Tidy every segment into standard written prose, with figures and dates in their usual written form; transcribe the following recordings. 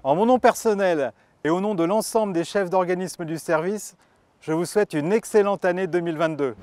En mon nom personnel et au nom de l'ensemble des chefs d'organisme du service, je vous souhaite une excellente année 2022.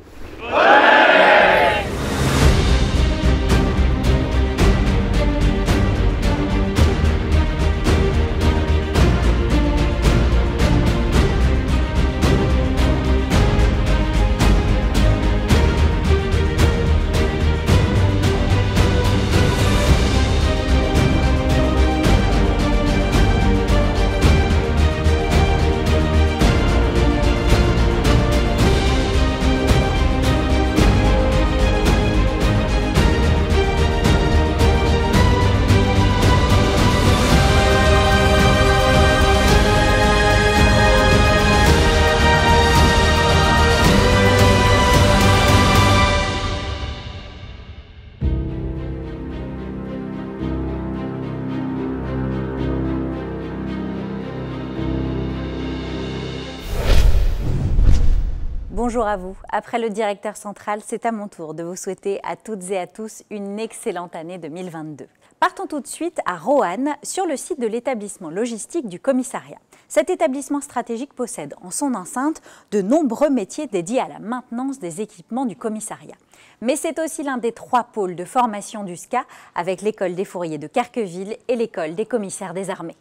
Bonjour à vous. Après le directeur central, c'est à mon tour de vous souhaiter à toutes et à tous une excellente année 2022. Partons tout de suite à Roanne, sur le site de l'établissement logistique du commissariat. Cet établissement stratégique possède en son enceinte de nombreux métiers dédiés à la maintenance des équipements du commissariat. Mais c'est aussi l'un des 3 pôles de formation du SCA avec l'école des fourriers de Carqueville et l'école des commissaires des armées.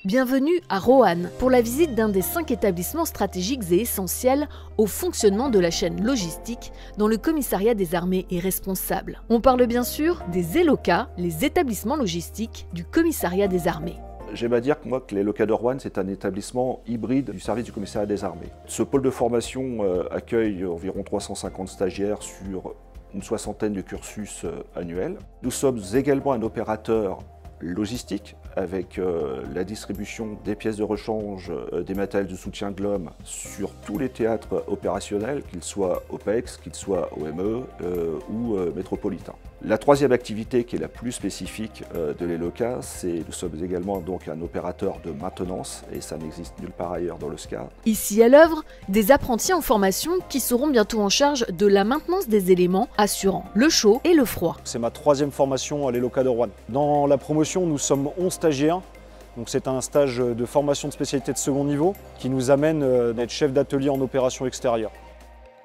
Bienvenue à Roanne pour la visite d'un des 5 établissements stratégiques et essentiels au fonctionnement de la chaîne logistique dont le commissariat des armées est responsable. On parle bien sûr des ELOCA, les établissements logistiques du commissariat des armées. J'aime à dire que les ELOCA de Roanne, c'est un établissement hybride du service du commissariat des armées. Ce pôle de formation accueille environ 350 stagiaires sur une soixantaine de cursus annuels. Nous sommes également un opérateur logistique avec la distribution des pièces de rechange, des matériels de soutien de l'homme sur tous les théâtres opérationnels, qu'ils soient OPEX, qu'ils soient OME ou métropolitains. La troisième activité qui est la plus spécifique de l'ELOCA, c'est nous sommes également donc un opérateur de maintenance et ça n'existe nulle part ailleurs dans le SCA. Ici à l'œuvre, des apprentis en formation qui seront bientôt en charge de la maintenance des éléments assurant le chaud et le froid. C'est ma 3e formation à l'ELOCA de Roanne. Dans la promotion, nous sommes 11 stagiaires. Donc c'est un stage de formation de spécialité de second niveau qui nous amène d'être chef d'atelier en opération extérieure.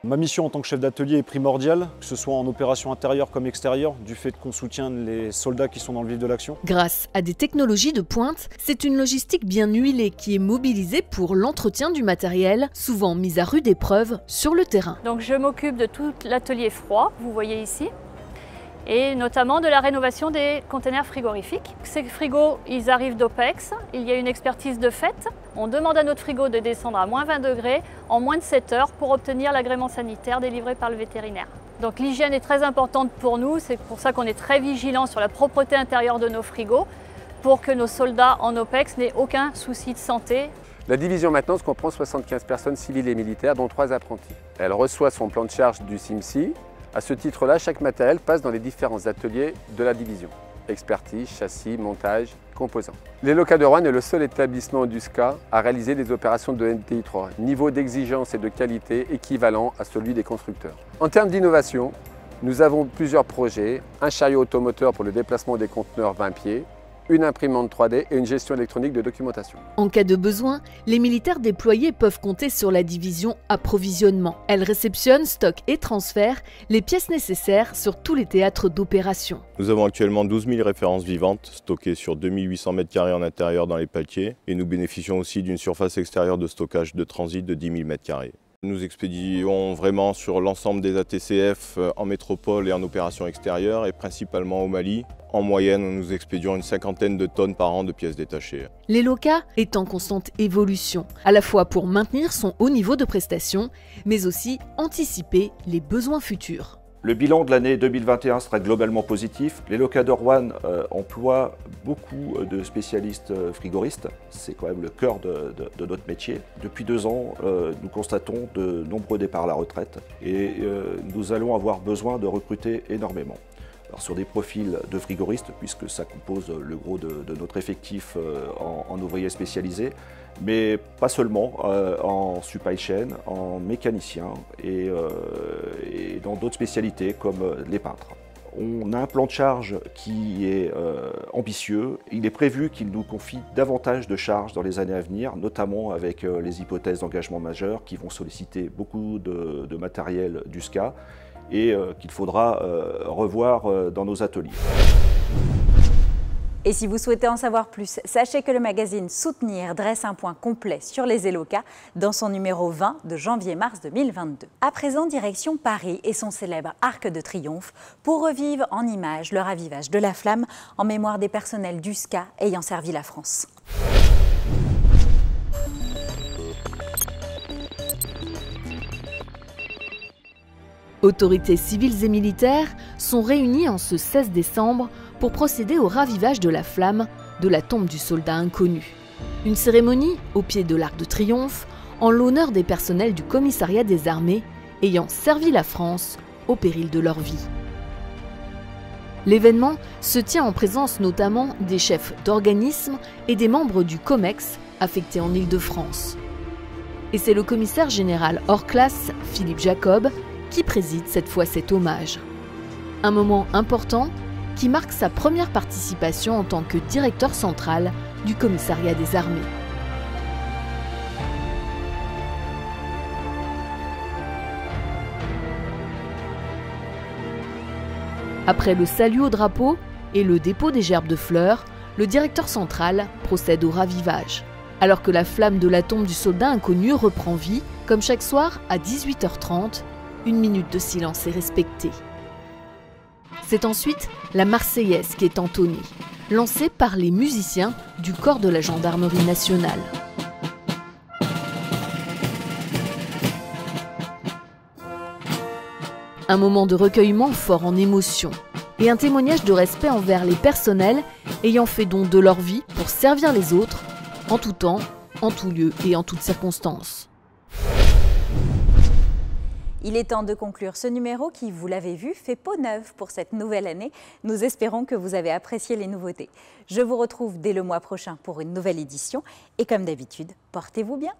Ma mission en tant que chef d'atelier est primordiale, que ce soit en opération intérieure comme extérieure, du fait qu'on soutient les soldats qui sont dans le vif de l'action. Grâce à des technologies de pointe, c'est une logistique bien huilée qui est mobilisée pour l'entretien du matériel, souvent mis à rude épreuve sur le terrain. Donc je m'occupe de tout l'atelier froid, vous voyez ici, et notamment de la rénovation des containers frigorifiques. Ces frigos, ils arrivent d'OPEX, il y a une expertise de fait. On demande à notre frigo de descendre à moins 20 degrés en moins de 7 heures pour obtenir l'agrément sanitaire délivré par le vétérinaire. Donc l'hygiène est très importante pour nous, c'est pour ça qu'on est très vigilant sur la propreté intérieure de nos frigos pour que nos soldats en OPEX n'aient aucun souci de santé. La division maintenance comprend 75 personnes civiles et militaires, dont 3 apprentis. Elle reçoit son plan de charge du CIMSI. À ce titre-là, chaque matériel passe dans les différents ateliers de la division. Expertise, châssis, montage, composants. L'ELOCA de Roanne est le seul établissement du SCA à réaliser des opérations de NTI 3, niveau d'exigence et de qualité équivalent à celui des constructeurs. En termes d'innovation, nous avons plusieurs projets, un chariot automoteur pour le déplacement des conteneurs 20 pieds, une imprimante 3D et une gestion électronique de documentation. En cas de besoin, les militaires déployés peuvent compter sur la division approvisionnement. Elle réceptionne, stocke et transfère les pièces nécessaires sur tous les théâtres d'opération. Nous avons actuellement 12 000 références vivantes stockées sur 2800 m² en intérieur dans les pâtiers et nous bénéficions aussi d'une surface extérieure de stockage de transit de 10 000 m². Nous expédions vraiment sur l'ensemble des ATCF en métropole et en opération extérieure et principalement au Mali. En moyenne, nous expédions une 50aine de tonnes par an de pièces détachées. L'ELOCA est en constante évolution, à la fois pour maintenir son haut niveau de prestation, mais aussi anticiper les besoins futurs. Le bilan de l'année 2021 sera globalement positif. l'ELOCA de Roanne emploie beaucoup de spécialistes frigoristes. C'est quand même le cœur de notre métier. Depuis 2 ans, nous constatons de nombreux départs à la retraite et nous allons avoir besoin de recruter énormément. Alors, sur des profils de frigoristes, puisque ça compose le gros de notre effectif en ouvriers spécialisés, mais pas seulement, en supply chain, en mécanicien et dans d'autres spécialités comme les peintres. On a un plan de charge qui est ambitieux. Il est prévu qu'il nous confie davantage de charges dans les années à venir, notamment avec les hypothèses d'engagement majeur qui vont solliciter beaucoup de matériel du SCA et qu'il faudra revoir dans nos ateliers. Et si vous souhaitez en savoir plus, sachez que le magazine Soutenir dresse un point complet sur les ELOCA dans son numéro 20 de janvier-mars 2022. À présent, direction Paris et son célèbre Arc de Triomphe pour revivre en images le ravivage de la flamme en mémoire des personnels du SCA ayant servi la France. Autorités civiles et militaires sont réunies en ce 16 décembre pour procéder au ravivage de la flamme de la tombe du soldat inconnu. Une cérémonie au pied de l'Arc de Triomphe en l'honneur des personnels du commissariat des armées ayant servi la France au péril de leur vie. L'événement se tient en présence notamment des chefs d'organismes et des membres du COMEX affectés en Île-de-France. Et c'est le commissaire général hors classe, Philippe Jacob, qui préside cette fois cet hommage. Un moment important qui marque sa première participation en tant que directeur central du commissariat des armées. Après le salut au drapeau et le dépôt des gerbes de fleurs, le directeur central procède au ravivage. Alors que la flamme de la tombe du soldat inconnu reprend vie, comme chaque soir à 18h30, une minute de silence est respectée. C'est ensuite la Marseillaise qui est entonnée, lancée par les musiciens du corps de la gendarmerie nationale. Un moment de recueillement fort en émotion et un témoignage de respect envers les personnels ayant fait don de leur vie pour servir les autres, en tout temps, en tout lieu et en toutes circonstances. Il est temps de conclure ce numéro qui, vous l'avez vu, fait peau neuve pour cette nouvelle année. Nous espérons que vous avez apprécié les nouveautés. Je vous retrouve dès le mois prochain pour une nouvelle édition. Et comme d'habitude, portez-vous bien.